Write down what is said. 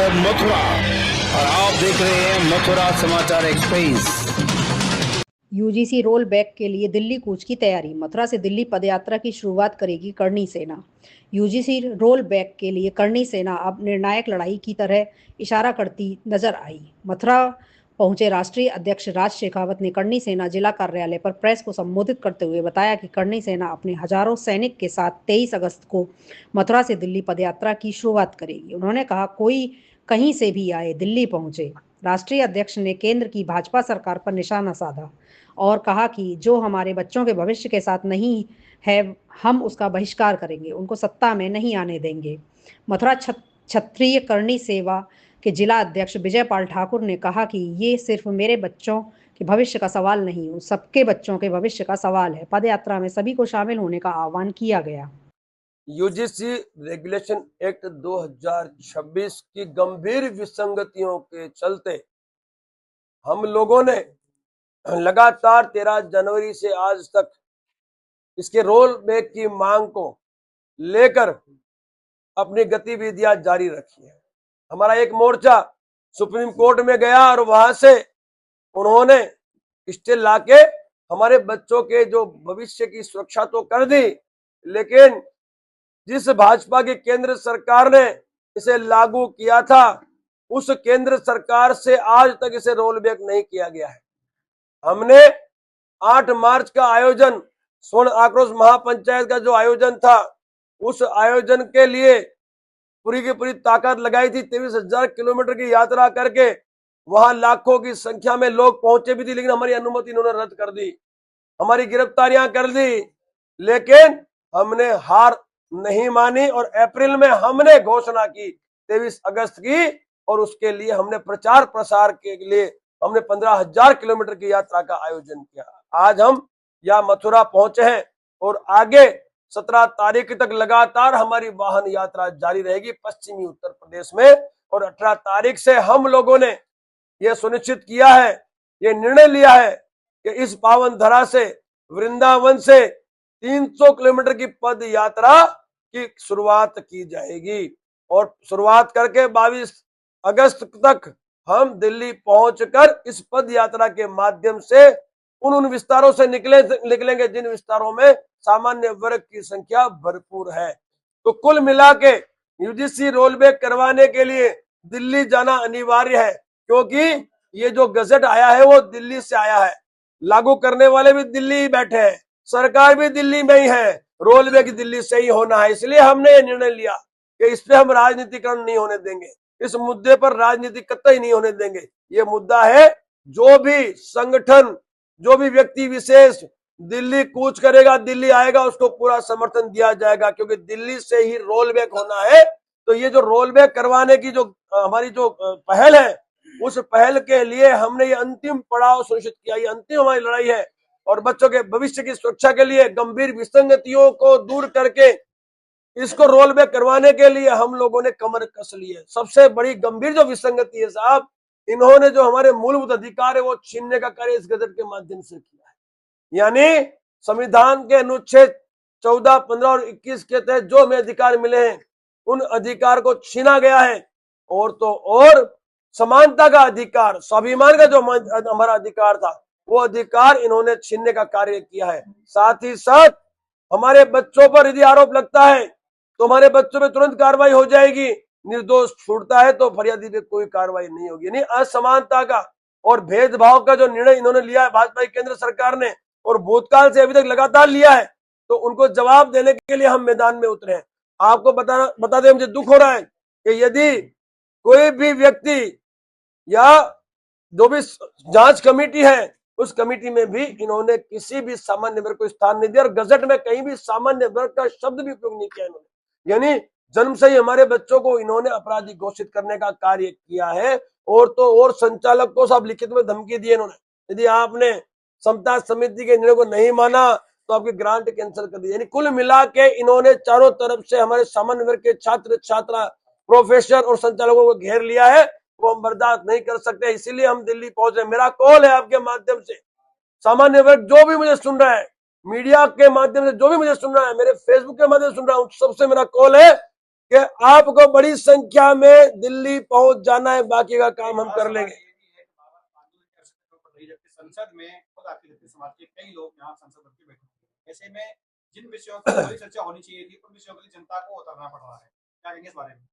है मथुरा और आप देख रहे हैं मथुरा समाचार एक्सप्रेस। यूजीसी रोल बैक के लिए दिल्ली कूच की तैयारी। मथुरा से दिल्ली पदयात्रा की शुरुआत करेगी करणी सेना। यूजीसी रोल बैक के लिए करणी सेना अब निर्णायक लड़ाई की तरह इशारा करती नजर आई। मथुरा पहुंचे राष्ट्रीय अध्यक्ष राज शेखावत ने करणी सेना जिला कार्यालय पर प्रेस को संबोधित करते हुए बताया कि करणी सेना अपने हजारों सैनिक के साथ 23 अगस्त को मथुरा से दिल्ली पदयात्रा की शुरुआत करेगी। उन्होंने कहा, कोई कहीं से भी आए, दिल्ली पहुंचे। राष्ट्रीय अध्यक्ष ने केंद्र की भाजपा सरकार पर निशाना साधा और कहा कि जो हमारे बच्चों के भविष्य के साथ नहीं है, हम उसका बहिष्कार करेंगे, उनको सत्ता में नहीं आने देंगे। मथुरा क्षत्रिय करणी सेवा के जिला अध्यक्ष विजय पाल ठाकुर ने कहा कि ये सिर्फ मेरे बच्चों के भविष्य का सवाल नहीं, उन सबके बच्चों के भविष्य का सवाल है। पदयात्रा में सभी को शामिल होने का आह्वान किया गया। यूजीसी रेगुलेशन एक्ट 2026 की गंभीर विसंगतियों के चलते हम लोगों ने लगातार 13 जनवरी से आज तक इसके रोल बैक की मांग को लेकर अपनी गतिविधियां जारी रखी है। हमारा एक मोर्चा सुप्रीम कोर्ट में गया और वहां से उन्होंने स्टे लाके हमारे बच्चों के जो भविष्य की सुरक्षा तो कर दी, लेकिन जिस भाजपा की केंद्र सरकार ने इसे लागू किया था, उस केंद्र सरकार से आज तक इसे रोल बैक नहीं किया गया है। हमने 8 मार्च का आयोजन, स्वर्ण आक्रोश महापंचायत का जो आयोजन था, उस आयोजन के लिए पूरी की पूरी ताकत लगाई थी। 23,000 किलोमीटर की यात्रा करके वहां लाखों की संख्या में लोग पहुंचे भी थे, लेकिन हमारी अनुमति इन्होंने रद्द कर दी, हमारी गिरफ्तारियां कर दी। लेकिन हमने हार नहीं मानी और अप्रैल में हमने घोषणा की 23 अगस्त की, और उसके लिए हमने प्रचार प्रसार के लिए हमने 15,000 किलोमीटर की यात्रा का आयोजन किया। आज हम यहाँ मथुरा पहुंचे हैं और आगे 17 तारीख तक लगातार हमारी वाहन यात्रा जारी रहेगी पश्चिमी उत्तर प्रदेश में, और 18 तारीख से हम लोगों ने यह सुनिश्चित किया है, यह निर्णय लिया है कि इस पावन धरा से, वृंदावन से 300 किलोमीटर की पद यात्रा की शुरुआत की जाएगी और शुरुआत करके 22 अगस्त तक हम दिल्ली पहुंचकर इस पद यात्रा के माध्यम से उन विस्तारों से निकलेंगे जिन विस्तारों में सामान्य वर्ग की संख्या भरपूर है। तो कुल मिला के यूजीसी रोल बैक करवाने के लिए दिल्ली जाना अनिवार्य है, क्योंकि ये जो गजट आया है वो दिल्ली से आया है, लागू करने वाले भी दिल्ली ही बैठे हैं, सरकार भी दिल्ली में ही है, रोल बैक दिल्ली से ही होना है। इसलिए हमने ये निर्णय लिया कि इस पे हम राजनीतिकरण नहीं होने देंगे, इस मुद्दे पर राजनीति कतई नहीं होने देंगे। ये मुद्दा है, जो भी संगठन, जो भी व्यक्ति विशेष दिल्ली कूच करेगा, दिल्ली आएगा, उसको पूरा समर्थन दिया जाएगा, क्योंकि दिल्ली से ही रोल बैक होना है। तो ये जो रोल बैक करवाने की जो हमारी जो पहल है, उस पहल के लिए हमने ये अंतिम पड़ाव सुनिश्चित किया, ये अंतिम हमारी लड़ाई है, और बच्चों के भविष्य की सुरक्षा के लिए गंभीर विसंगतियों को दूर करके इसको रोल बैक करवाने के लिए हम लोगों ने कमर कस ली है। सबसे बड़ी गंभीर जो विसंगति है साहब, इन्होंने जो हमारे मूलभूत अधिकार है वो छीनने का कार्य इस गजट के माध्यम से किया है। यानी संविधान के अनुच्छेद 14, 15 और 21 के तहत जो हमें अधिकार मिले हैं, उन अधिकार को छीना गया है। और तो और समानता का अधिकार, स्वाभिमान का जो हमारा अधिकार था, वो अधिकार इन्होंने छीनने का कार्य किया है। साथ ही साथ हमारे बच्चों पर यदि आरोप लगता है तो हमारे बच्चों पे तुरंत कार्रवाई हो जाएगी, निर्दोष छूटता है तो फरियादी पे कोई कार्रवाई नहीं होगी। यानी असमानता का और भेदभाव का जो निर्णय इन्होंने लिया है भाजपा की केंद्र सरकार ने, और भूतकाल से अभी तक लगातार लिया है, तो उनको जवाब देने के लिए हम मैदान में उतरे हैं। आपको बता दें, मुझे दुख हो रहा है कि यदि कोई भी व्यक्ति या जो भी जांच कमेटी है, उस कमेटी में भी इन्होंने किसी भी सामान्य वर्ग को स्थान नहीं दिया, और गजट में कहीं भी सामान्य वर्ग का शब्द भी उपयोग नहीं किया इन्होंने। यानी जन्म से ही हमारे बच्चों को इन्होंने अपराधी घोषित करने का कार्य किया है। और तो और संचालक को सब लिखित में धमकी दी इन्होंने, यदि आपने समता समिति के निर्णय को नहीं माना तो आपकी ग्रांट कैंसिल कर दी। यानी कुल मिला के इन्होंने चारों तरफ से हमारे सामान्य वर्ग के छात्र छात्रा, प्रोफेसर और संचालकों को घेर लिया है, वो हम बर्दाश्त नहीं कर सकते, इसीलिए हम दिल्ली पहुंचे। मेरा कॉल है आपके माध्यम से, सामान्य वर्ग जो भी मुझे सुन रहा है, मीडिया के माध्यम से जो भी मुझे सुन रहा है, मेरे फेसबुक के माध्यम से सुन रहा हूं, सबसे मेरा कॉल है कि आपको बड़ी संख्या में दिल्ली पहुंच जाना है, बाकी का काम हम कर लेंगे। संसद में खुद आपके दलित समाज के कई लोग यहाँ संसद में बैठे हैं। ऐसे में जिन विषयों पर बड़ी चर्चा होनी चाहिए थी, उन विषयों के लिए जनता को उतरना पड़ रहा है। क्या कहेंगे इस बारे में?